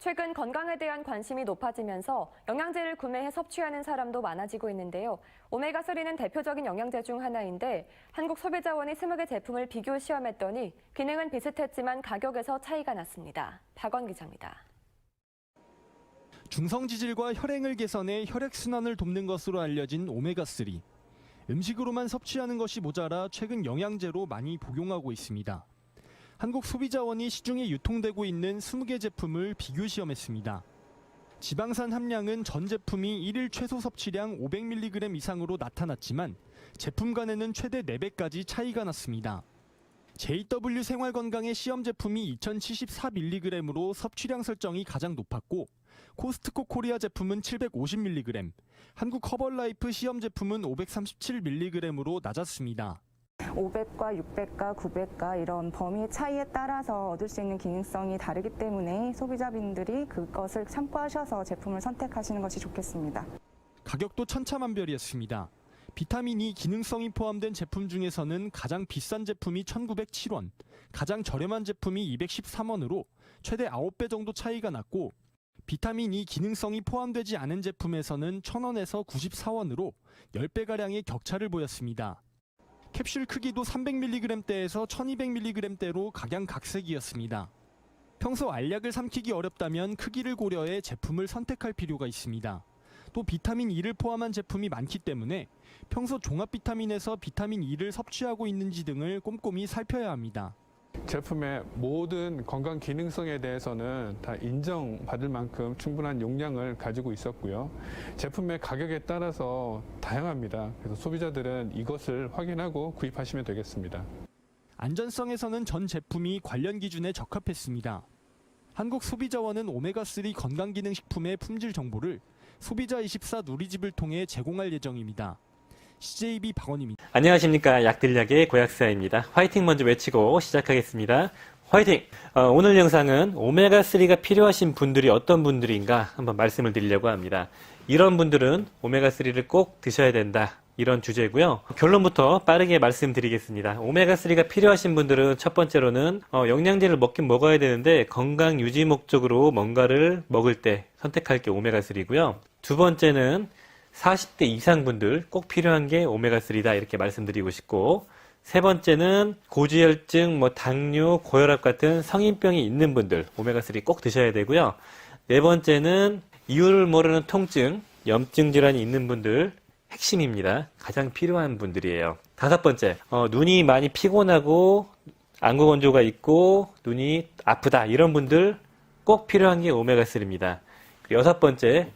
최근 건강에 대한 관심이 높아지면서 영양제를 구매해 섭취하는 사람도 많아지고 있는데요. 오메가3는 대표적인 영양제 중 하나인데 한국소비자원이 20개 제품을 비교 시험했더니 기능은 비슷했지만 가격에서 차이가 났습니다. 박원 기자입니다. 중성지질과 혈행을 개선해 혈액순환을 돕는 것으로 알려진 오메가3. 음식으로만 섭취하는 것이 모자라 최근 영양제로 많이 복용하고 있습니다. 한국소비자원이 시중에 유통되고 있는 20개 제품을 비교 시험했습니다. 지방산 함량은 전 제품이 1일 최소 섭취량 500mg 이상으로 나타났지만 제품 간에는 최대 4배까지 차이가 났습니다. JW 생활건강의 시험 제품이 2074mg으로 섭취량 설정이 가장 높았고 코스트코 코리아 제품은 750mg, 한국 허벌라이프 시험 제품은 537mg으로 낮았습니다. 500과 600과 900과 이런 범위의 차이에 따라서 얻을 수 있는 기능성이 다르기 때문에 소비자분들이 그것을 참고하셔서 제품을 선택하시는 것이 좋겠습니다. 가격도 천차만별이었습니다. 비타민 E 기능성이 포함된 제품 중에서는 가장 비싼 제품이 1,907원, 가장 저렴한 제품이 213원으로 최대 9배 정도 차이가 났고 비타민 E 기능성이 포함되지 않은 제품에서는 1,000원에서 94원으로 10배가량의 격차를 보였습니다. 캡슐 크기도 300mg대에서 1200mg대로 각양각색이었습니다. 평소 알약을 삼키기 어렵다면 크기를 고려해 제품을 선택할 필요가 있습니다. 또 비타민 E를 포함한 제품이 많기 때문에 평소 종합 비타민에서 비타민 E를 섭취하고 있는지 등을 꼼꼼히 살펴야 합니다. 제품의 모든 건강 기능성에 대해서는 다 인정받을 만큼 충분한 용량을 가지고 있었고요. 제품의 가격에 따라서 다양합니다. 그래서 소비자들은 이것을 확인하고 구입하시면 되겠습니다. 안전성에서는 전 제품이 관련 기준에 적합했습니다. 한국소비자원은 오메가3 건강기능식품의 품질 정보를 소비자24 누리집을 통해 제공할 예정입니다. CJB 박원입니다. 안녕하십니까. 약들약의 고약사입니다. 화이팅 먼저 외치고 시작하겠습니다. 화이팅! 오늘 영상은 오메가3가 필요하신 분들이 어떤 분들인가 한번 말씀을 드리려고 합니다. 이런 분들은 오메가3를 꼭 드셔야 된다. 이런 주제고요. 결론부터 빠르게 말씀드리겠습니다. 오메가3가 필요하신 분들은 첫 번째로는 영양제를 먹긴 먹어야 되는데 건강 유지 목적으로 뭔가를 먹을 때 선택할 게 오메가3고요. 두 번째는 40대 이상 분들 꼭 필요한 게 오메가3다 이렇게 말씀드리고 싶고, 세 번째는 고지혈증, 당뇨, 고혈압 같은 성인병이 있는 분들 오메가3 꼭 드셔야 되고요. 네 번째는 이유를 모르는 통증, 염증 질환이 있는 분들 핵심입니다. 가장 필요한 분들이에요. 다섯 번째, 눈이 많이 피곤하고 안구 건조가 있고 눈이 아프다 이런 분들 꼭 필요한 게 오메가3입니다. 여섯 번째,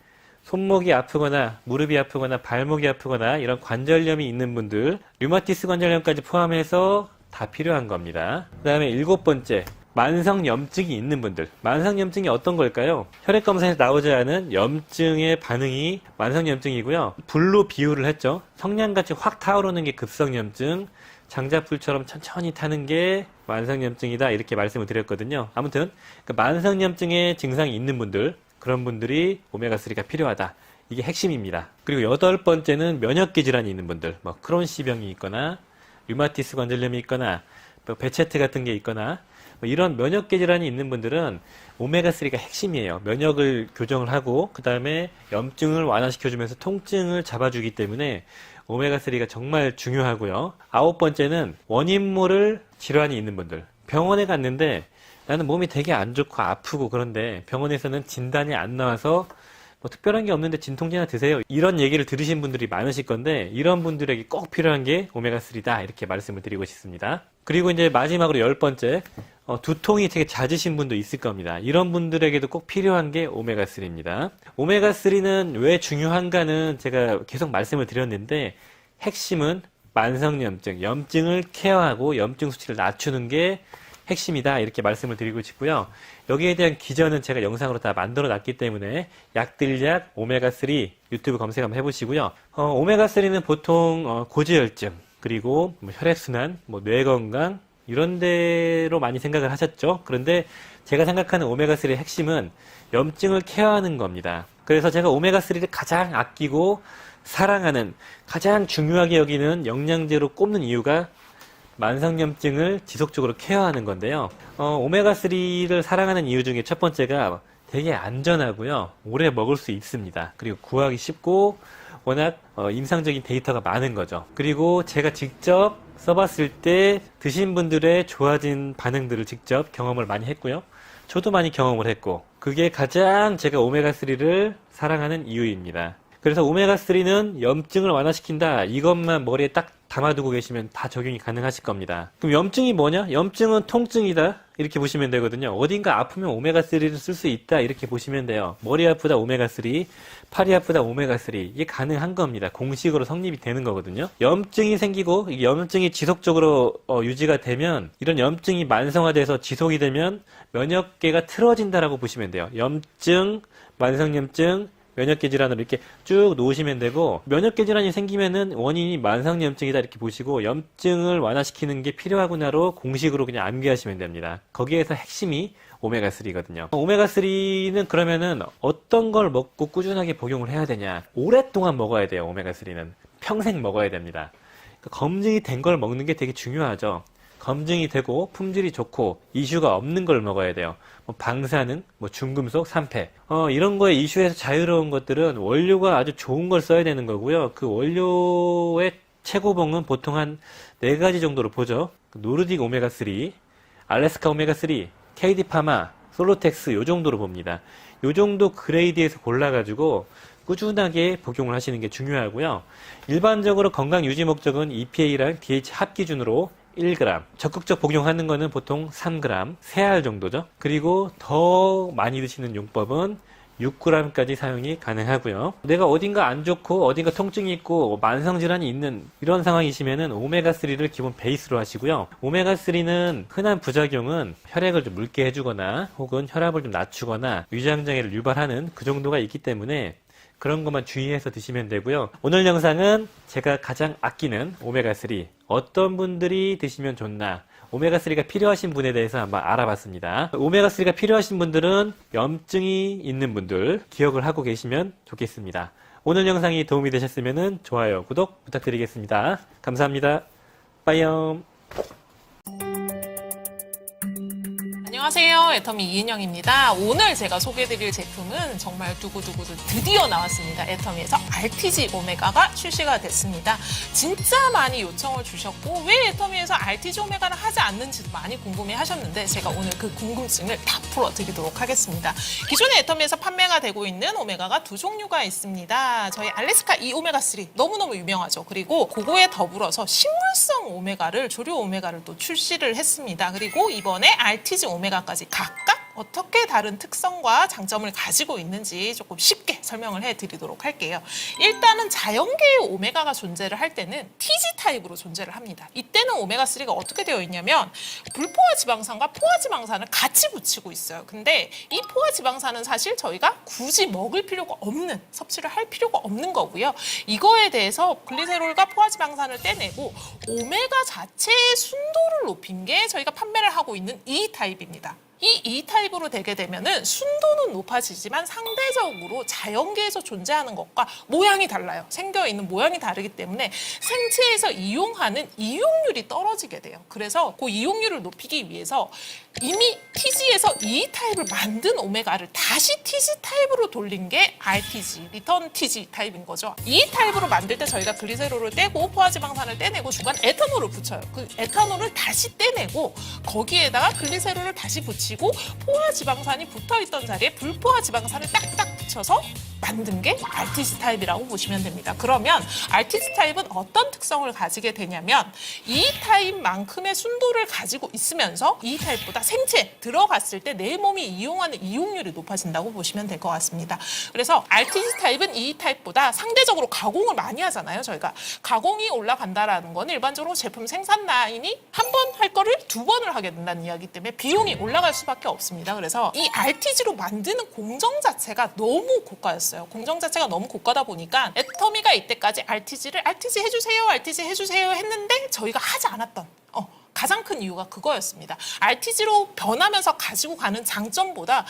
손목이 아프거나 무릎이 아프거나 발목이 아프거나 이런 관절염이 있는 분들, 류마티스 관절염까지 포함해서 다 필요한 겁니다. 그 다음에 일곱 번째, 만성염증이 있는 분들. 만성염증이 어떤 걸까요? 혈액검사에서 나오지 않은 염증의 반응이 만성염증이고요. 불로 비유를 했죠. 성냥같이 확 타오르는 게 급성염증, 장자풀처럼 천천히 타는 게 만성염증이다 이렇게 말씀을 드렸거든요. 아무튼 만성염증의 증상이 있는 분들, 그런 분들이 오메가3가 필요하다. 이게 핵심입니다. 그리고 여덟 번째는 면역기 질환이 있는 분들, 크론시병이 있거나 류마티스 관절염이 있거나 베체트 같은 게 있거나 이런 면역기 질환이 있는 분들은 오메가3가 핵심이에요. 면역을 교정을 하고 그 다음에 염증을 완화시켜주면서 통증을 잡아주기 때문에 오메가3가 정말 중요하고요. 아홉 번째는 원인 모를 질환이 있는 분들. 병원에 갔는데 나는 몸이 되게 안 좋고 아프고 그런데 병원에서는 진단이 안 나와서 특별한 게 없는데 진통제나 드세요. 이런 얘기를 들으신 분들이 많으실 건데 이런 분들에게 꼭 필요한 게 오메가3다 이렇게 말씀을 드리고 싶습니다. 그리고 이제 마지막으로 열 번째, 두통이 되게 잦으신 분도 있을 겁니다. 이런 분들에게도 꼭 필요한 게 오메가3입니다. 오메가3는 왜 중요한가는 제가 계속 말씀을 드렸는데 핵심은 만성염증, 염증을 케어하고 염증 수치를 낮추는 게 핵심이다 이렇게 말씀을 드리고 싶고요. 여기에 대한 기전은 제가 영상으로 다 만들어 놨기 때문에 약들약 오메가3 유튜브 검색 한번 해보시고요. 오메가3는 보통 고지혈증 그리고 혈액순환, 뇌건강 이런 데로 많이 생각을 하셨죠. 그런데 제가 생각하는 오메가3의 핵심은 염증을 케어하는 겁니다. 그래서 제가 오메가3를 가장 아끼고 사랑하는, 가장 중요하게 여기는 영양제로 꼽는 이유가 만성염증을 지속적으로 케어하는 건데요. 오메가3를 사랑하는 이유 중에 첫 번째가 되게 안전하고요. 오래 먹을 수 있습니다. 그리고 구하기 쉽고 워낙 임상적인 데이터가 많은 거죠. 그리고 제가 직접 써봤을 때 드신 분들의 좋아진 반응들을 직접 경험을 많이 했고요. 저도 많이 경험을 했고 그게 가장 제가 오메가3를 사랑하는 이유입니다. 그래서 오메가3는 염증을 완화시킨다. 이것만 머리에 딱 담아두고 계시면 다 적용이 가능하실 겁니다. 그럼 염증이 뭐냐? 염증은 통증이다. 이렇게 보시면 되거든요. 어딘가 아프면 오메가3를 쓸 수 있다. 이렇게 보시면 돼요. 머리 아프다 오메가3, 팔이 아프다 오메가3. 이게 가능한 겁니다. 공식으로 성립이 되는 거거든요. 염증이 생기고 이 염증이 지속적으로 유지가 되면 이런 염증이 만성화돼서 지속이 되면 면역계가 틀어진다라고 보시면 돼요. 염증, 만성염증, 면역계 질환으로 이렇게 쭉 놓으시면 되고 면역계 질환이 생기면은 원인이 만성염증이다 이렇게 보시고 염증을 완화시키는 게 필요하구나로 공식으로 그냥 암기하시면 됩니다. 거기에서 핵심이 오메가3거든요. 오메가3는 그러면은 어떤 걸 먹고 꾸준하게 복용을 해야 되냐? 오랫동안 먹어야 돼요. 오메가3는 평생 먹어야 됩니다. 그러니까 검증이 된 걸 먹는 게 되게 중요하죠. 검증이 되고 품질이 좋고 이슈가 없는 걸 먹어야 돼요. 방사능, 중금속, 산패 이런 거에 이슈에서 자유로운 것들은 원료가 아주 좋은 걸 써야 되는 거고요. 그 원료의 최고봉은 보통 한 4가지 정도로 보죠. 노르딕 오메가3, 알래스카 오메가3, KD파마, 솔로텍스 요 정도로 봅니다. 요 정도 그레이드에서 골라가지고 꾸준하게 복용을 하시는 게 중요하고요. 일반적으로 건강 유지 목적은 EPA랑 DH 합 기준으로 1g, 적극적 복용하는 거는 보통 3g, 3알 정도죠. 그리고 더 많이 드시는 용법은 6g까지 사용이 가능하고요. 내가 어딘가 안 좋고 어딘가 통증이 있고 만성질환이 있는 이런 상황이시면은 오메가3를 기본 베이스로 하시고요. 오메가3는 흔한 부작용은 혈액을 좀 묽게 해주거나 혹은 혈압을 좀 낮추거나 위장장애를 유발하는 그 정도가 있기 때문에 그런 것만 주의해서 드시면 되고요. 오늘 영상은 제가 가장 아끼는 오메가3 어떤 분들이 드시면 좋나 오메가3가 필요하신 분에 대해서 한번 알아봤습니다. 오메가3가 필요하신 분들은 염증이 있는 분들 기억을 하고 계시면 좋겠습니다. 오늘 영상이 도움이 되셨으면 좋아요, 구독 부탁드리겠습니다. 감사합니다. 빠이염. 안녕하세요. 애터미 이은영입니다. 오늘 제가 소개해드릴 제품은 정말 두고두고도 드디어 나왔습니다. 애터미에서 RTG 오메가가 출시가 됐습니다. 진짜 많이 요청을 주셨고 왜 애터미에서 RTG 오메가를 하지 않는지도 많이 궁금해 하셨는데 제가 오늘 그 궁금증을 다 풀어드리도록 하겠습니다. 기존에 애터미에서 판매가 되고 있는 오메가가 2종류가 있습니다. 저희 알래스카 이 오메가3 너무너무 유명하죠. 그리고 그거에 더불어서 식물성 오메가를 조류 오메가를 또 출시를 했습니다. 그리고 이번에 RTG 오메가까지 각각 어떻게 다른 특성과 장점을 가지고 있는지 조금 쉽게 설명을 해드리도록 할게요. 일단은 자연계의 오메가가 존재를 할 때는 TG 타입으로 존재를 합니다. 이때는 오메가3가 어떻게 되어 있냐면 불포화 지방산과 포화 지방산을 같이 붙이고 있어요. 근데 이 포화 지방산은 사실 저희가 굳이 먹을 필요가 없는, 섭취를 할 필요가 없는 거고요. 이거에 대해서 글리세롤과 포화 지방산을 떼내고 오메가 자체의 순도를 높인 게 저희가 판매를 하고 있는 E 타입입니다. 이 E 타입으로 되게 되면은 순도는 높아지지만 상대적으로 자연계에서 존재하는 것과 모양이 달라요. 생겨있는 모양이 다르기 때문에 생체에서 이용하는 이용률이 떨어지게 돼요. 그래서 그 이용률을 높이기 위해서 이미 TG에서 E 타입을 만든 오메가를 다시 TG 타입으로 돌린 게 RTG, 리턴 TG 타입인 거죠. E 타입으로 만들 때 저희가 글리세롤을 떼고 포화지방산을 떼내고 중간 에탄올을 붙여요. 그 에탄올을 다시 떼내고 거기에다가 글리세롤을 다시 붙이고 포화지방산이 붙어있던 자리에 불포화지방산을 딱딱 붙여서 만든 게 RTG 타입이라고 보시면 됩니다. 그러면 RTG 타입은 어떤 특성을 가지게 되냐면 E 타입만큼의 순도를 가지고 있으면서 E 타입보다 생체 들어갔을 때 내 몸이 이용하는 이용률이 높아진다고 보시면 될 것 같습니다. 그래서 RTG 타입은 E 타입보다 상대적으로 가공을 많이 하잖아요. 저희가 가공이 올라간다라는 건 일반적으로 제품 생산 라인이 한 번 할 거를 2번을 하게 된다는 이야기 때문에 비용이 올라갈 수밖에 없습니다. 그래서 이 RTG로 만드는 공정 자체가 너무 고가였어요. 공정 자체가 너무 고가다 보니까 애터미가 이때까지 RTG 해주세요, RTG 해주세요 했는데 저희가 하지 않았던 가장 큰 이유가 그거였습니다. RTG로 변하면서 가지고 가는 장점보다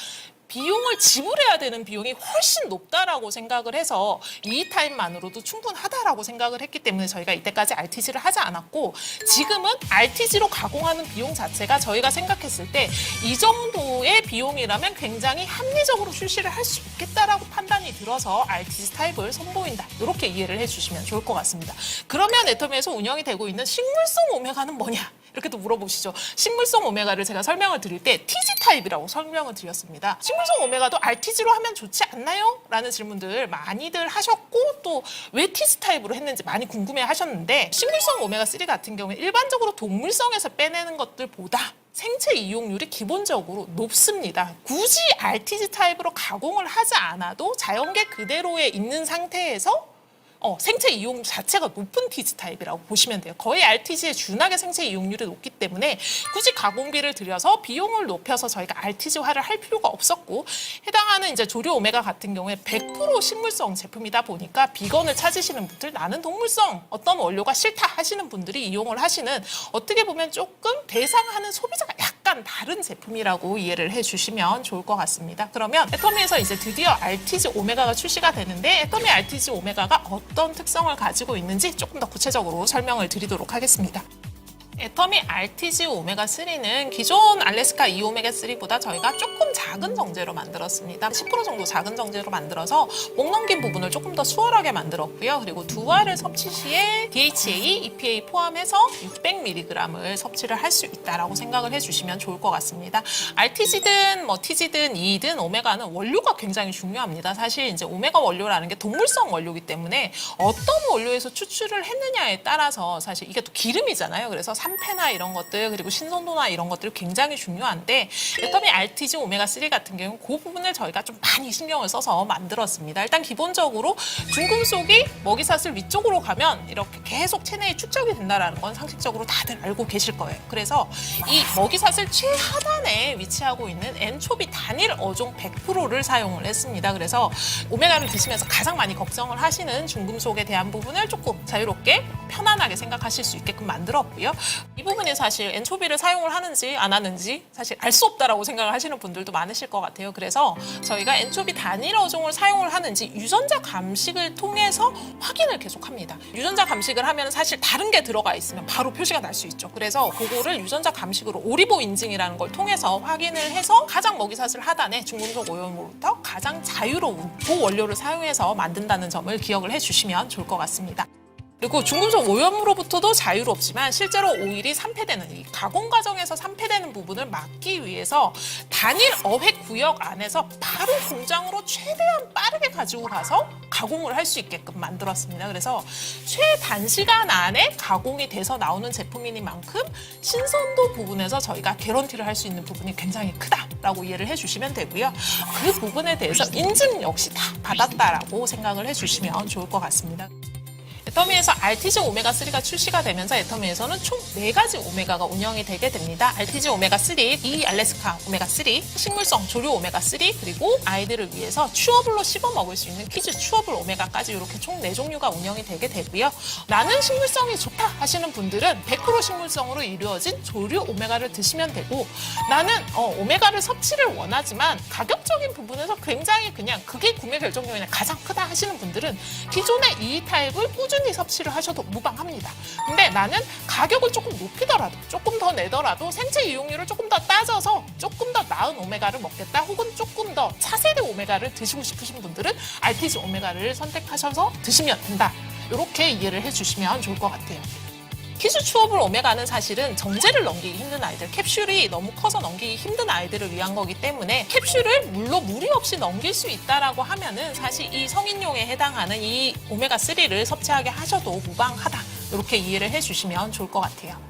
비용을 지불해야 되는 비용이 훨씬 높다라고 생각을 해서 이 타입만으로도 충분하다라고 생각을 했기 때문에 저희가 이때까지 RTG를 하지 않았고, 지금은 RTG로 가공하는 비용 자체가 저희가 생각했을 때 이 정도의 비용이라면 굉장히 합리적으로 출시를 할 수 있겠다라고 판단이 들어서 RTG 타입을 선보인다, 이렇게 이해를 해주시면 좋을 것 같습니다. 그러면 애터미에서 운영이 되고 있는 식물성 오메가는 뭐냐? 이렇게 또 물어보시죠. 식물성 오메가를 제가 설명을 드릴 때 TG 타입이라고 설명을 드렸습니다. 식물성 오메가도 RTG로 하면 좋지 않나요? 라는 질문들 많이들 하셨고, 또 왜 TG 타입으로 했는지 많이 궁금해 하셨는데, 식물성 오메가3 같은 경우에 일반적으로 동물성에서 빼내는 것들보다 생체 이용률이 기본적으로 높습니다. 굳이 RTG 타입으로 가공을 하지 않아도 자연계 그대로에 있는 상태에서 생체 이용률 자체가 높은 TG 타입이라고 보시면 돼요. 거의 RTG에 준하게 생체 이용률이 높기 때문에 굳이 가공비를 들여서 비용을 높여서 저희가 RTG화를 할 필요가 없었고, 해당하는 이제 조류 오메가 같은 경우에 100% 식물성 제품이다 보니까 비건을 찾으시는 분들, 나는 동물성 어떤 원료가 싫다 하시는 분들이 이용을 하시는, 어떻게 보면 조금 대상하는 소비자가 약간 다른 제품이라고 이해를 해주시면 좋을 것 같습니다. 그러면 애터미에서 이제 드디어 RTG 오메가가 출시가 되는데, 애터미 RTG 오메가가 어떤 특성을 가지고 있는지 조금 더 구체적으로 설명을 드리도록 하겠습니다. 애터미 RTG 오메가3는 기존 알래스카 2 오메가3보다 저희가 조금 작은 정제로 만들었습니다. 10% 정도 작은 정제로 만들어서 목 넘긴 부분을 조금 더 수월하게 만들었고요. 그리고 두 알을 섭취 시에 DHA, EPA 포함해서 600mg을 섭취를 할 수 있다라고 생각을 해주시면 좋을 것 같습니다. RTG든 TG든 E든 오메가는 원료가 굉장히 중요합니다. 사실 이제 오메가 원료라는 게 동물성 원료이기 때문에 어떤 원료에서 추출을 했느냐에 따라서 사실 이게 또 기름이잖아요. 그래서 산패나 이런 것들, 그리고 신선도나 이런 것들이 굉장히 중요한데, 애터미 RTG 오메가3 같은 경우는 그 부분을 저희가 좀 많이 신경을 써서 만들었습니다. 일단 기본적으로 중금속이 먹이사슬 위쪽으로 가면 이렇게 계속 체내에 축적이 된다는 건 상식적으로 다들 알고 계실 거예요. 그래서 이 먹이사슬 최하단에 위치하고 있는 엔초비 단일 어종 100%를 사용을 했습니다. 그래서 오메가를 드시면서 가장 많이 걱정을 하시는 중금속에 대한 부분을 조금 자유롭게 편안하게 생각하실 수 있게끔 만들었고요. 이 부분이 사실 엔초비를 사용을 하는지 안 하는지 사실 알 수 없다라고 생각을 하시는 분들도 많으실 것 같아요. 그래서 저희가 엔초비 단일 어종을 사용을 하는지 유전자 감식을 통해서 확인을 계속합니다. 유전자 감식을 하면 사실 다른 게 들어가 있으면 바로 표시가 날 수 있죠. 그래서 그거를 유전자 감식으로 오리보 인증이라는 걸 통해서 확인을 해서 가장 먹이사슬 하단에 중금속 오염으로부터 가장 자유로운 그 원료를 사용해서 만든다는 점을 기억을 해주시면 좋을 것 같습니다. 그리고 중금속 오염으로부터도 자유롭지만 실제로 오일이 산패되는, 이 가공 과정에서 산패되는 부분을 막기 위해서 단일 어획 구역 안에서 바로 공장으로 최대한 빠르게 가지고 가서 가공을 할 수 있게끔 만들었습니다. 그래서 최단시간 안에 가공이 돼서 나오는 제품이니만큼 신선도 부분에서 저희가 개런티를 할 수 있는 부분이 굉장히 크다라고 이해를 해주시면 되고요. 그 부분에 대해서 인증 역시 다 받았다라고 생각을 해주시면 좋을 것 같습니다. 애터미에서 RTG 오메가3가 출시가 되면서 애터미에서는 총 4가지 오메가가 운영이 되게 됩니다. RTG 오메가3, 이 알래스카 오메가3, 식물성 조류 오메가3, 그리고 아이들을 위해서 추어블로 씹어 먹을 수 있는 키즈 추어블 오메가까지 이렇게 총 4종류가 운영이 되게 되고요. 나는 식물성이 좋다 하시는 분들은 100% 식물성으로 이루어진 조류 오메가를 드시면 되고, 나는 오메가를 섭취를 원하지만 가격적인 부분에서 굉장히 그냥 그게 구매 결정력이 가장 크다 하시는 분들은 기존의 이 타입을 꾸준히 섭취를 하셔도 무방합니다. 근데 나는 가격을 조금 높이더라도, 조금 더 내더라도 생체 이용률을 조금 더 따져서 조금 더 나은 오메가를 먹겠다, 혹은 조금 더 차세대 오메가를 드시고 싶으신 분들은 RTG 오메가를 선택하셔서 드시면 된다. 이렇게 이해를 해주시면 좋을 것 같아요. 키즈 추어블 오메가는 사실은 정제를 넘기기 힘든 아이들, 캡슐이 너무 커서 넘기기 힘든 아이들을 위한 거기 때문에 캡슐을 물론 무리 없이 넘길 수 있다라고 하면은 사실 이 성인용에 해당하는 이 오메가3를 섭취하게 하셔도 무방하다. 이렇게 이해를 해주시면 좋을 것 같아요.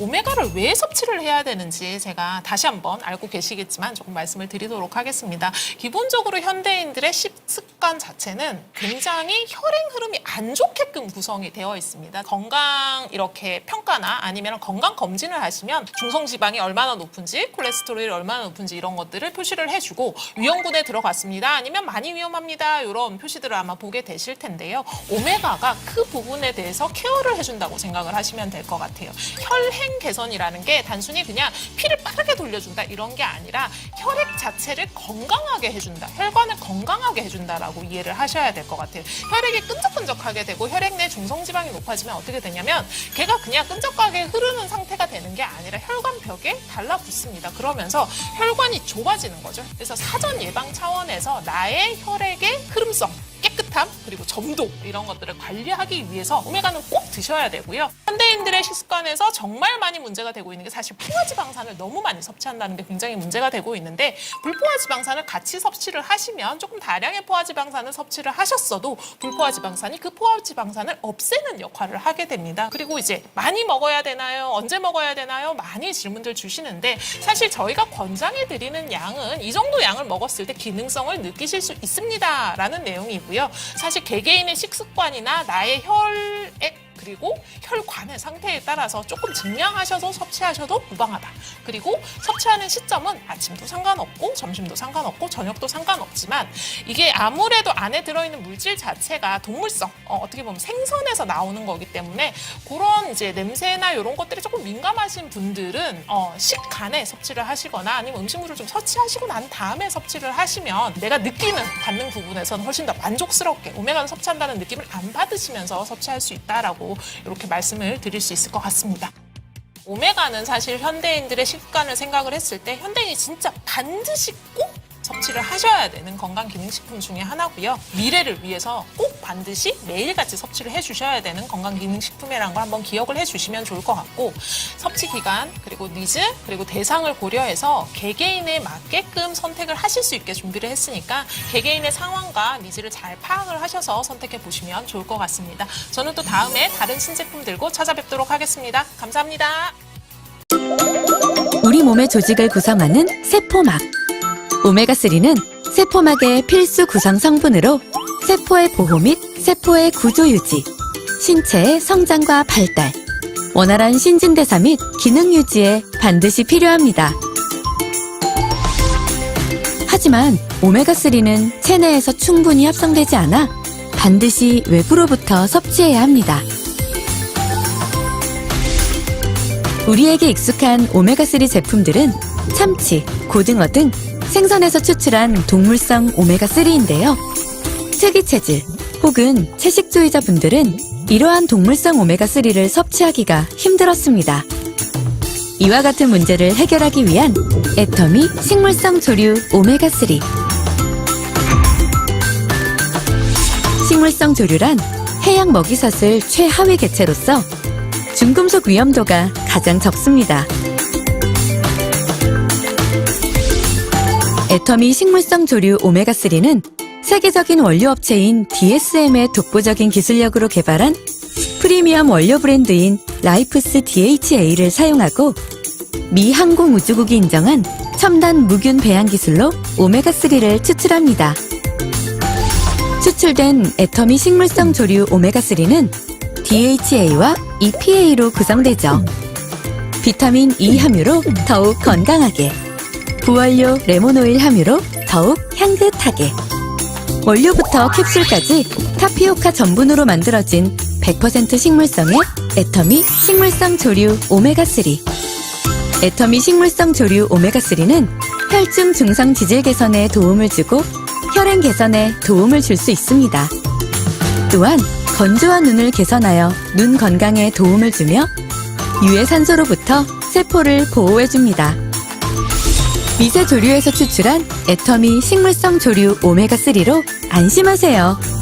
오메가를 왜 섭취를 해야 되는지 제가 다시 한번 알고 계시겠지만 조금 말씀을 드리도록 하겠습니다. 기본적으로 현대인들의 식습관 자체는 굉장히 혈행 흐름이 안 좋게끔 구성이 되어 있습니다. 건강 이렇게 평가나 아니면 건강 검진을 하시면 중성지방이 얼마나 높은지, 콜레스테롤이 얼마나 높은지 이런 것들을 표시를 해주고, 위험군에 들어갔습니다, 아니면 많이 위험합니다, 이런 표시들을 아마 보게 되실 텐데요. 오메가가 그 부분에 대해서 케어를 해준다고 생각을 하시면 될 것 같아요. 혈행 혈행 개선이라는 게 단순히 그냥 피를 빠르게 돌려준다 이런 게 아니라 혈액 자체를 건강하게 해준다, 혈관을 건강하게 해준다라고 이해를 하셔야 될 것 같아요. 혈액이 끈적끈적하게 되고 혈액 내 중성지방이 높아지면 어떻게 되냐면 걔가 그냥 끈적하게 흐르는 상태가 되는 게 아니라 혈관벽에 달라붙습니다. 그러면서 혈관이 좁아지는 거죠. 그래서 사전 예방 차원에서 나의 혈액의 흐름성, 깨끗함, 그리고 점도 이런 것들을 관리하기 위해서 오메가는 꼭 드셔야 되고요. 현대인들의 식습관에서 정말 많이 문제가 되고 있는 게 사실 포화지방산을 너무 많이 섭취한다는 게 굉장히 문제가 되고 있는데, 불포화지방산을 같이 섭취를 하시면 조금 다량의 포화지방산을 섭취를 하셨어도 불포화지방산이 그 포화지방산을 없애는 역할을 하게 됩니다. 그리고 이제 많이 먹어야 되나요? 언제 먹어야 되나요? 많이 질문들 주시는데, 사실 저희가 권장해 드리는 양은 이 정도 양을 먹었을 때 기능성을 느끼실 수 있습니다 라는 내용이고요. 사실 개개인의 식습관이나 나의 혈액 그리고 혈관의 상태에 따라서 조금 증량하셔서 섭취하셔도 무방하다. 그리고 섭취하는 시점은 아침도 상관없고 점심도 상관없고 저녁도 상관없지만, 이게 아무래도 안에 들어있는 물질 자체가 동물성, 어떻게 보면 생선에서 나오는 거기 때문에 그런 이제 냄새나 이런 것들이 조금 민감하신 분들은 식간에 섭취를 하시거나 아니면 음식물을 좀 섭취하시고 난 다음에 섭취를 하시면 내가 받는 부분에서는 훨씬 더 만족스럽게 오메가를 섭취한다는 느낌을 안 받으시면서 섭취할 수 있다라고 이렇게 말씀을 드릴 수 있을 것 같습니다. 오메가는 사실 현대인들의 식습관을 생각을 했을 때 현대인이 진짜 반드시 꼭 섭취를 하셔야 되는 건강기능식품 중에 하나고요. 미래를 위해서 꼭 반드시 매일같이 섭취를 해주셔야 되는 건강기능식품이라는 걸 한번 기억을 해주시면 좋을 것 같고, 섭취 기간, 그리고 니즈, 그리고 대상을 고려해서 개개인에 맞게끔 선택을 하실 수 있게 준비를 했으니까 개개인의 상황과 니즈를 잘 파악을 하셔서 선택해 보시면 좋을 것 같습니다. 저는 또 다음에 다른 신제품 들고 찾아뵙도록 하겠습니다. 감사합니다. 우리 몸의 조직을 구성하는 세포막. 오메가3는 세포막의 필수 구성 성분으로 세포의 보호 및 세포의 구조 유지, 신체의 성장과 발달, 원활한 신진대사 및 기능 유지에 반드시 필요합니다. 하지만 오메가3는 체내에서 충분히 합성되지 않아 반드시 외부로부터 섭취해야 합니다. 우리에게 익숙한 오메가3 제품들은 참치, 고등어 등 생선에서 추출한 동물성 오메가3인데요. 특이체질 혹은 채식주의자분들은 이러한 동물성 오메가3를 섭취하기가 힘들었습니다. 이와 같은 문제를 해결하기 위한 애터미 식물성 조류 오메가3. 식물성 조류란 해양 먹이사슬 최하위 개체로서 중금속 위험도가 가장 적습니다. 애터미 식물성 조류 오메가3는 세계적인 원료업체인 DSM의 독보적인 기술력으로 개발한 프리미엄 원료 브랜드인 라이프스 DHA를 사용하고 미 항공우주국이 인정한 첨단 무균 배양 기술로 오메가3를 추출합니다. 추출된 애터미 식물성 조류 오메가3는 DHA와 EPA로 구성되죠. 비타민 E 함유로 더욱 건강하게, 부원료 레몬오일 함유로 더욱 향긋하게, 원료부터 캡슐까지 타피오카 전분으로 만들어진 100% 식물성의 애터미 식물성 조류 오메가3. 애터미 식물성 조류 오메가3는 혈중 중성 지질 개선에 도움을 주고 혈행 개선에 도움을 줄 수 있습니다. 또한 건조한 눈을 개선하여 눈 건강에 도움을 주며 유해 산소로부터 세포를 보호해줍니다. 미세 조류에서 추출한 애터미 식물성 조류 오메가3로 안심하세요.